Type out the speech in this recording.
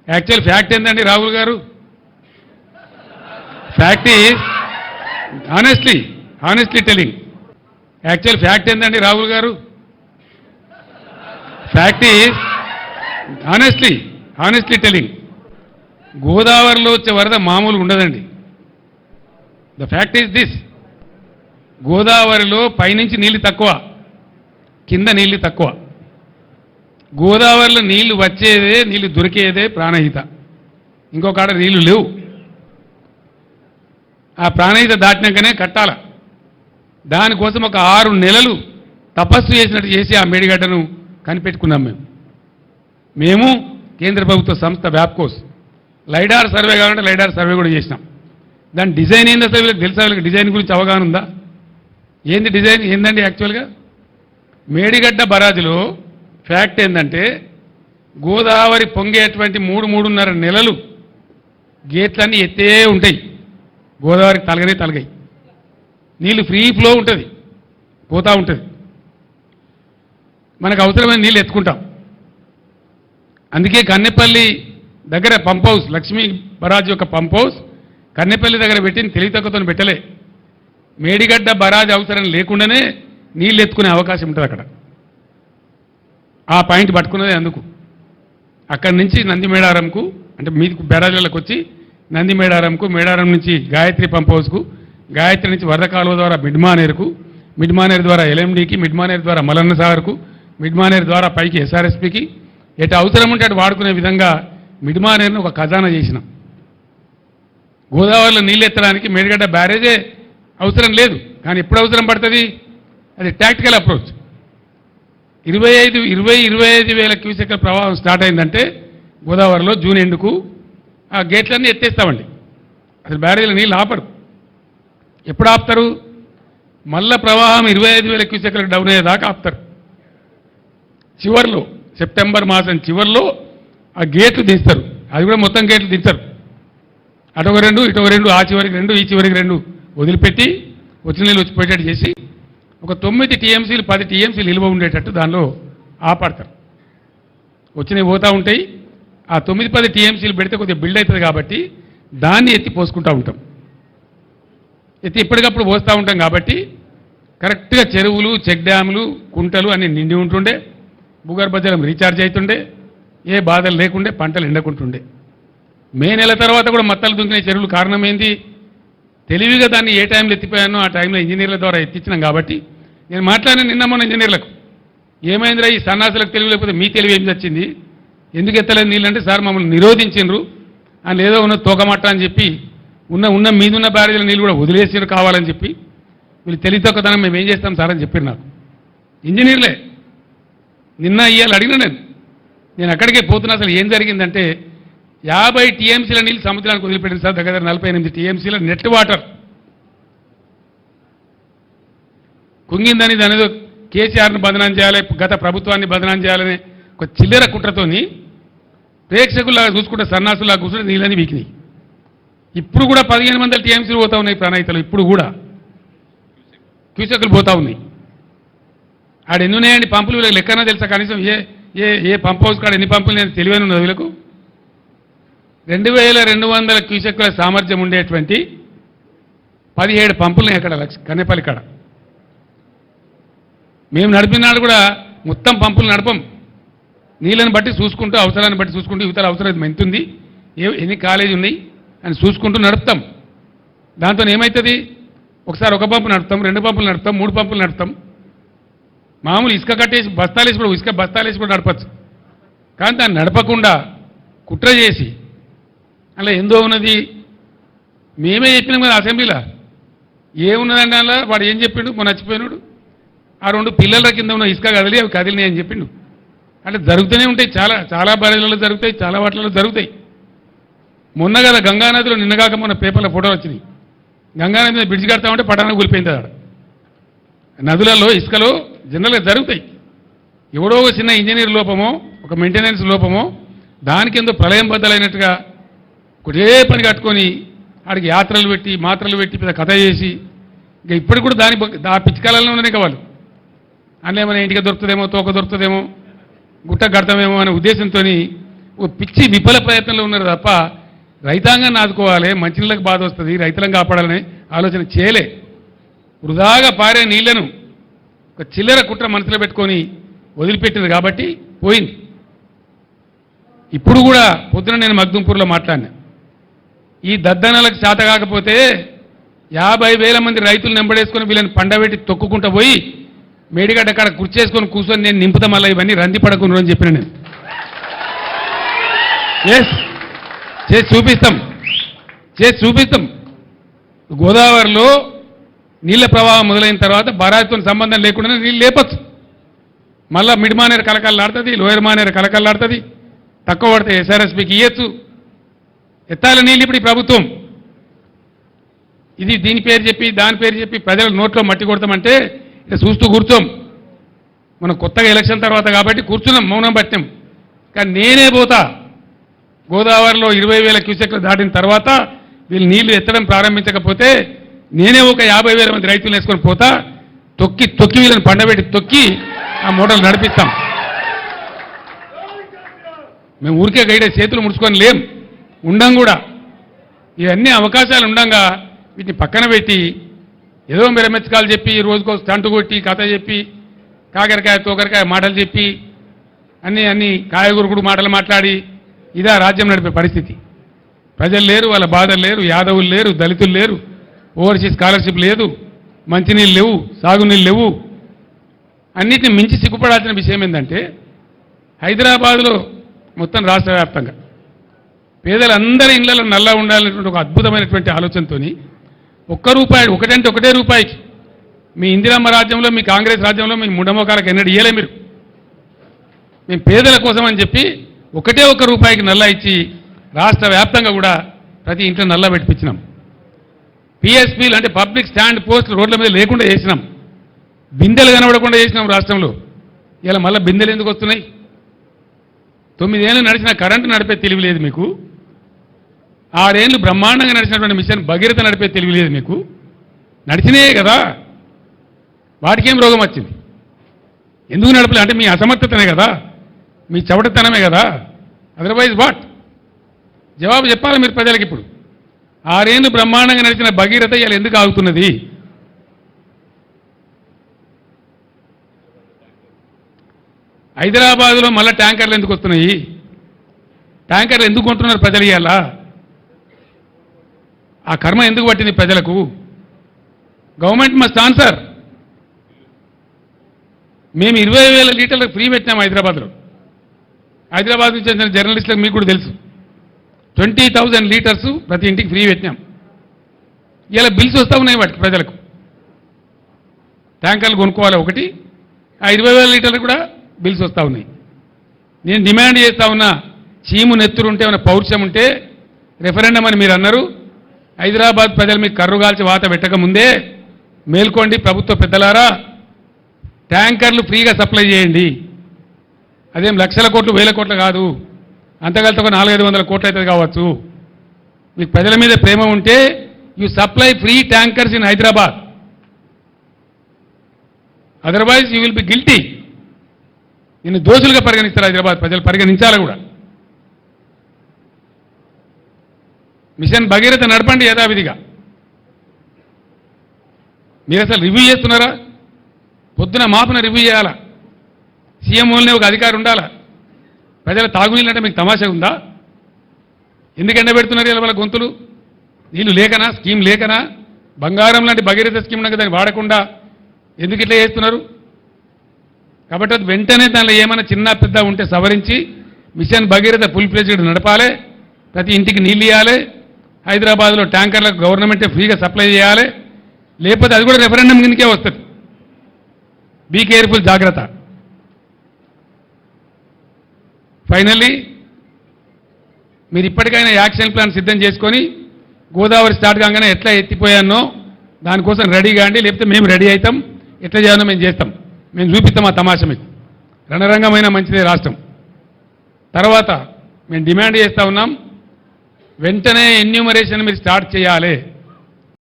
Actual fact ఏంటండి రాహుల్ గారు? Fact is honestly telling. Actual fact ఏంటండి రాహుల్ గారు? Fact is honestly telling. గోదావరిలో వచ్చే వరద మామూలుగా ఉండదండి. ద ఫ్యాక్ట్ ఈజ్ దిస్: గోదావరిలో పైనుంచి నీళ్లు తక్కువ, కింద నీళ్లు తక్కువ. గోదావరిలో నీళ్లు వచ్చేదే, నీళ్లు దొరికేదే ప్రాణహిత. ఇంకొక నీళ్లు లేవు. ఆ ప్రాణహిత దాటినాకనే కట్టాల. దానికోసం ఒక 6 నెలలు తపస్సు చేసినట్టు చేసి ఆ మేడిగడ్డను కనిపెట్టుకున్నాం. మేము కేంద్ర ప్రభుత్వ సంస్థ వ్యాప్కోస్ లైడార్ సర్వే కావాలంటే లైడార్ సర్వే కూడా చేసినాం. దాని డిజైన్ ఏంది అసలు వీళ్ళకి తెలుసా? వీళ్ళకి డిజైన్ గురించి అవగాహన ఉందా? ఏంది డిజైన్ ఏందండి? యాక్చువల్గా మేడిగడ్డ బరాజులో ఫ్యాక్ట్ ఏంటంటే, గోదావరి పొంగేటువంటి 3-3.5 నెలలు గేట్లన్నీ ఎత్తే ఉంటాయి. గోదావరికి తలగాయి. నీళ్ళు ఫ్రీ ఫ్లో ఉంటుంది, పోతూ ఉంటుంది. మనకు అవసరమైన నీళ్ళు ఎత్తుకుంటాం. అందుకే కన్నెపల్లి దగ్గర పంప్ హౌస్, లక్ష్మీ బరాజ్ యొక్క పంప్ హౌస్ కన్నెపల్లి దగ్గర పెట్టిన తెలివితక్కువతో పెట్టలే. మేడిగడ్డ బరాజ్ అవసరం లేకుండానే నీళ్ళు ఎత్తుకునే అవకాశం ఉంటుంది అక్కడ. ఆ పాయింట్ పట్టుకున్నదే అందుకు. అక్కడి నుంచి నందిమేడారంకు, అంటే మీది బరాజులకు వచ్చి నందిమేడారంకు, మేడారం నుంచి గాయత్రి పంప్ హౌస్కు, గాయత్రి నుంచి వరద కాలువ ద్వారా మిడ్మానేరుకు, మిడ్మానేరు ద్వారా ఎల్ఎండికి, మిడ్మానేరు ద్వారా మలన్న సాగర్కు, మిడ్మానేరు ద్వారా పైకి ఎస్ఆర్ఎస్పికి, ఎటు అవసరం ఉంటే అటు వాడుకునే విధంగా మిడ్మానేరును ఒక ఖజానా చేసినాం. గోదావరిలో నీళ్ళు ఎత్తడానికి మేడిగడ్డ బ్యారేజే అవసరం లేదు. కానీ ఎప్పుడు అవసరం పడుతుంది? అది టాక్టికల్ అప్రోచ్. 25 వేల క్యూసెక్ల ప్రవాహం స్టార్ట్ అయిందంటే గోదావరిలో జూన్ ఎండుకు ఆ గేట్లన్నీ ఎత్తేస్తామండి. అసలు బ్యారేజీలో నీళ్ళు ఆపరు. ఎప్పుడు ఆపుతారు? మళ్ళా ప్రవాహం 25 వేల క్యూసెక్లకు డౌన్ అయ్యేదాకా ఆపుతారు. చివరిలో సెప్టెంబర్ మాసం చివరిలో ఆ గేట్లు దించుతారు. అది కూడా మొత్తం గేట్లు దించరు. అటొక 2, ఇటొక 2, ఆ చివరికి 2, ఈ చివరికి 2 వదిలిపెట్టి వచ్చిన నీళ్ళు వచ్చిపోయేటట్టు చేసి ఒక 9 టీఎంసీలు 10 టీఎంసీలు నిల్వ ఉండేటట్టు దానిలో ఆపడతారు. వచ్చినవి పోతూ ఉంటాయి. ఆ 9-10 టీఎంసీలు పెడితే కొద్దిగా బిల్డ్ అవుతుంది కాబట్టి దాన్ని ఎత్తి పోసుకుంటూ ఉంటాం. ఎత్తి ఎప్పటికప్పుడు పోస్తూ ఉంటాం కాబట్టి కరెక్ట్గా చెరువులు, చెక్ డ్యాములు, కుంటలు అన్నీ నిండి ఉంటుండే, భూగర్భ జలం రీఛార్జ్ అవుతుండే, ఏ బాధలు లేకుండే, పంటలు ఎండకుంటుండే. మే నెల తర్వాత కూడా మత్తలు దుంకిన చెరువులు కారణం ఏంది? తెలివిగా దాన్ని ఏ టైంలో ఎత్తిపోయానో ఆ టైంలో ఇంజనీర్ల ద్వారా ఎత్తించినాం. కాబట్టి నేను మాట్లాడిన నిన్న మొన్న ఇంజనీర్లకు, ఏమైందిరా ఈ సన్నాసులకు తెలివి లేకపోతే మీ తెలివి ఏం వచ్చింది, ఎందుకు ఎత్తలేదు నీళ్ళంటే, సార్ మమ్మల్ని నిరోధించిండ్రు అని ఏదో ఉన్న తోకమట్ట అని చెప్పి ఉన్న మీదున్న బ్యారేజీల నీళ్ళు కూడా వదిలేసినారు కావాలని చెప్పి. వీళ్ళు తెలివి తక్కువతనం మేము ఏం చేస్తాం సార్ అని చెప్పారు నాకు ఇంజనీర్లే. నిన్న ఇవాళ అడిగిన నేను అక్కడికే పోతున్నా. అసలు ఏం జరిగిందంటే 50 టీఎంసీల నీళ్ళు సముద్రానికి వదిలిపెట్టింది సార్. దగ్గర 48 టీఎంసీల నెట్ వాటర్ కుంగిందని దానిదో కేసీఆర్ను బదనాం చేయాలి, గత ప్రభుత్వాన్ని బదనాం చేయాలని ఒక చిల్లర కుట్రతోని ప్రేక్షకుల్లాగా చూసుకుంటే సన్నాసులాగా కూర్చుంటే నీళ్ళని వీకినాయి. ఇప్పుడు కూడా 1500 టీఎంసీలు పోతా ఉన్నాయి ప్రణాయితలు. ఇప్పుడు కూడా క్యూసెక్లు పోతా ఉన్నాయి. ఆడ ఎన్ని ఉన్నాయండి పంపులు? వీళ్ళకి లెక్కనా తెలుసా? కనీసం ఏ పంప్ హౌస్ కాడ ఎన్ని పంపులు నేను తెలివైన ఉన్నది వీళ్ళకు. 2200 క్యూసెక్ల సామర్థ్యం ఉండేటువంటి 17 పంపులు అక్కడ కన్నెపల్లి కాడ. మేము నడిపినాడు కూడా మొత్తం పంపులు నడపం. నీళ్ళని బట్టి చూసుకుంటూ, అవసరాన్ని బట్టి చూసుకుంటూ, యువతల అవసరం ఎంత ఉంది, ఎన్ని కాలేజీ ఉన్నాయి అని చూసుకుంటూ నడుపుతాం. దాంతో ఏమవుతుంది? ఒకసారి ఒక పంపు నడుపుతాం, 2 పంపులు నడుపుతాం, 3 పంపులు నడుపుతాం. మామూలు ఇసుక కట్టేసి బస్తాలేసి కూడా, ఇసుక బస్తాలేసి కూడా నడపచ్చు. కానీ దాన్ని నడపకుండా కుట్ర చేసి అలా ఎందో ఉన్నది. మేమే చెప్పినాం కదా అసెంబ్లీలో. ఏమున్నదండి అలా? వాడు ఏం చెప్పిండు? మొన్న నచ్చిపోయినాడు. ఆ 2 పిల్లల కింద ఉన్న ఇసుక కదిలి అవి కదిలినాయి అని చెప్పిండు. అంటే జరుగుతూనే ఉంటాయి. చాలా బ్యారేజ్లలో జరుగుతాయి, చాలా వాటిలలో జరుగుతాయి. మొన్న కదా గంగానదిలో నిన్నగాక మొన్న పేపర్లో ఫోటోలు వచ్చినాయి. గంగానది మీద బ్రిడ్జ్ కడతామంటే పటాన కూలిపోయింది. ఆడ నదులలో ఇసుకలో జనరల్గా జరుగుతాయి. ఎవడో ఒక చిన్న ఇంజనీర్ లోపమో, ఒక మెయింటెనెన్స్ లోపమో, దానికి ఎంతో ప్రళయం బద్దలైనట్టుగా ఒకటే పని కట్టుకొని ఆడికి యాత్రలు పెట్టి, మాత్రలు పెట్టి పెద్ద కథ చేసి, ఇంకా ఇప్పుడు కూడా ఆ పిచ్చికాలలో ఉన్నాయి వాళ్ళు. అందులో ఏమైనా ఇంటికి దొరుకుతుందేమో, తోక దొరుకుతుందేమో, గుట్ట కడతామేమో అనే ఉద్దేశంతో ఓ పిచ్చి విఫల ప్రయత్నంలో ఉన్నారు తప్ప రైతాంగాన్ని ఆదుకోవాలి, మంచినీళ్ళకి బాధ వస్తుంది, రైతులను కాపాడాలని ఆలోచన చేయలే. వృధాగా పారే నీళ్లను ఒక చిల్లర కుట్ర మనసులో పెట్టుకొని వదిలిపెట్టింది కాబట్టి పోయింది. ఇప్పుడు కూడా పొద్దున నేను మగ్దుంపూర్లో మాట్లాడినా, ఈ దద్దనలకు చేత కాకపోతే 50,000 మంది రైతులు నెంబడేసుకొని వీళ్ళని పండబెట్టి తొక్కుకుంటూ పోయి మేడిగడ్డ కాడ కుర్చేసుకొని కూర్చొని నేను నింపుతా మళ్ళీ ఇవన్నీ రంది పడకుండా అని చెప్పిన నేను. చేసి చూపిస్తాం. గోదావరిలో నీళ్ల ప్రవాహం మొదలైన తర్వాత బరాయితో సంబంధం లేకుండా నీళ్ళు లేపచ్చు. మళ్ళా మిడ్ మానేరు కలకల్లాడుతుంది, లోయర్ మానేరు కలకల్లాడుతుంది. తక్కువ పడితే ఎస్ఆర్ఎస్పీకి ఇవ్వచ్చు. ఎత్తాల నీళ్ళు ఇప్పుడు ఈ ప్రభుత్వం ఇది దీని పేరు చెప్పి దాని పేరు చెప్పి ప్రజల నోట్లో మట్టి కొడతామంటే ఇక చూస్తూ కూర్చోం. మనం కొత్తగా ఎలక్షన్ తర్వాత కాబట్టి కూర్చున్నాం, మౌనం పట్టాం. కానీ నేనే పోతా గోదావరిలో 20,000 క్యూసెక్లు దాటిన తర్వాత వీళ్ళు నీళ్లు ఎత్తడం ప్రారంభించకపోతే నేనే ఒక 50,000 మంది రైతులు వేసుకొని పోతా, తొక్కి వీళ్ళని పండబెట్టి తొక్కి ఆ మోటార్లు నడిపిస్తాం. మేము ఊరికే గైడే చేతులు ముడుచుకొని లేం, ఉండం కూడా. ఇవన్నీ అవకాశాలు ఉండంగా వీటిని పక్కన పెట్టి ఏదో మెరమెచ్చకాలు చెప్పి రోజుకో స్టంట్ కొట్టి కథ చెప్పి కాకరకాయ తోకరకాయ మాటలు చెప్పి అన్ని కాయగూరుకుడు మాటలు మాట్లాడి ఇదా రాజ్యం నడిపే పరిస్థితి. ప్రజలు లేరు, వాళ్ళ బాధలు లేరు, యాదవులు లేరు, దళితులు లేరు, ఓవర్సీస్ స్కాలర్షిప్ లేదు, మంచినీళ్ళు లేవు, సాగునీళ్ళు లేవు. అన్నిటిని మించి సిగ్గుపడాల్సిన విషయం ఏంటంటే హైదరాబాద్లో మొత్తం రాష్ట్ర వ్యాప్తంగా పేదలందరి ఇళ్లలో నల్లా ఉండాలనేటువంటి ఒక అద్భుతమైనటువంటి ఆలోచనతో ₹1 ఒకటంటే ఒకటే రూపాయికి మీ ఇందిరమ్మ రాజ్యంలో మీ కాంగ్రెస్ రాజ్యంలో మీ ముండమోకాలకు ఎన్నడూ ఇయ్యలే మీరు. మేము పేదల కోసం అని చెప్పి ఒకటే ₹1 నల్లా ఇచ్చి రాష్ట్ర వ్యాప్తంగా కూడా ప్రతి ఇంట్లో నల్లా పెట్టించినాం. పిఎస్పీలు అంటే పబ్లిక్ స్టాండ్ పోస్టులు రోడ్ల మీద లేకుండా చేసినాం. బిందెలు కనబడకుండా చేసినాం రాష్ట్రంలో. ఇలా మళ్ళీ బిందెలు ఎందుకు వస్తున్నాయి? 9 ఏళ్ళు నడిచిన కరెంటు నడిపే తెలివి లేదు మీకు. 6 ఏళ్ళు బ్రహ్మాండంగా నడిచినటువంటి మిషన్ భగీరథ నడిపే తెలివి లేదు మీకు. నడిచినాయే కదా, వాటికేం రోగం వచ్చింది? ఎందుకు నడపలే అంటే మీ అసమర్థతనే కదా, మీ చవటతనమే కదా. Otherwise what? జవాబు చెప్పాలి మీరు ప్రజలకు. ఇప్పుడు 6 ఏళ్ళు బ్రహ్మాండంగా నడిచిన భగీరథ ఇలా ఎందుకు ఆగుతున్నది? హైదరాబాద్లో మళ్ళీ ట్యాంకర్లు ఎందుకు వస్తున్నాయి? ట్యాంకర్లు ఎందుకు కొంటున్నారు ప్రజలు? ఇవాళ ఆ కర్మ ఎందుకు పట్టింది ప్రజలకు? Government must answer. మేము 20,000 లీటర్లకు ఫ్రీ పెట్టినాం హైదరాబాద్లో. హైదరాబాద్ నుంచి వచ్చిన జర్నలిస్టులకు మీకు కూడా తెలుసు, 20,000 లీటర్స్ ప్రతి ఇంటికి ఫ్రీ పెట్టినాం. ఇలా బిల్స్ వస్తూ ఉన్నాయి వాటికి ప్రజలకు. ట్యాంకర్లు కొనుక్కోవాలి ఒకటి, ఆ 20,000 లీటర్లు కూడా బిల్స్ వస్తూ ఉన్నాయి. నేను డిమాండ్ చేస్తూ ఉన్నా, చీము నెత్తురు ఉంటే ఏమైనా పౌరుషం ఉంటే రెఫరెండం అని మీరు అన్నారు. హైదరాబాద్ ప్రజలు మీకు కర్రుగాల్చి వాత పెట్టకముందే మేల్కోండి ప్రభుత్వ పెద్దలారా, ట్యాంకర్లు ఫ్రీగా సప్లై చేయండి. అదేం లక్షల కోట్లు 1,000 కోట్లు కాదు, అంతకలితో ఒక 400-500 కోట్లు అవుతుంది కావచ్చు. మీకు ప్రజల మీద ప్రేమ ఉంటే you supply free tankers in Hyderabad, otherwise you will be guilty. నిన్ను దోషులుగా పరిగణిస్తారు హైదరాబాద్ ప్రజలు, పరిగణించాలి కూడా. మిషన్ భగీరథ నడపండి యథావిధిగా. మీరు అసలు రివ్యూ చేస్తున్నారా? పొద్దున మాపున రివ్యూ చేయాలా? సీఎం ఓన్లీ ఒక అధికారి ఉండాలా? ప్రజల తాగునీళ్ళు అంటే మీకు తమాషా ఉందా? ఎందుకు ఎండబెడుతున్నారు ఇలా వాళ్ళ గొంతులు? నీళ్ళు లేకనా? స్కీమ్ లేకనా? బంగారం లాంటి భగీరథ స్కీమ్ నాకు దాన్ని వాడకుండా ఎందుకు ఇట్లా చేస్తున్నారు? కాబట్టి అది వెంటనే దానిలో ఏమైనా చిన్న పెద్ద ఉంటే సవరించి మిషన్ భగీరథ ఫుల్ ఫ్లెడ్జ్డ్ నడపాలి. ప్రతి ఇంటికి నీళ్ళు ఇవ్వాలి. హైదరాబాద్లో ట్యాంకర్లకు గవర్నమెంటే ఫ్రీగా సప్లై చేయాలి. లేకపోతే అది కూడా రెఫరెండం కిందకే వస్తుంది. బీ కేర్ఫుల్, జాగ్రత్త. ఫైనల్లీ మీరు ఇప్పటికైనా యాక్షన్ ప్లాన్ సిద్ధం చేసుకొని గోదావరి స్టార్ట్ కాగానే ఎట్లా ఎత్తిపోయానో దానికోసం రెడీ కాండి. లేకపోతే మేము రెడీ అవుతాం, ఎట్లా చేయాలో మేము చేస్తాం, మేము చూపిస్తాం ఆ తమాషా మీకు. రణరంగమైన మంచిదే రాష్ట్రం. తర్వాత మేము డిమాండ్ చేస్తూ ఉన్నాం, వెంటనే ఎన్యూమరేషన్ మీరు స్టార్ట్ చేయాలి.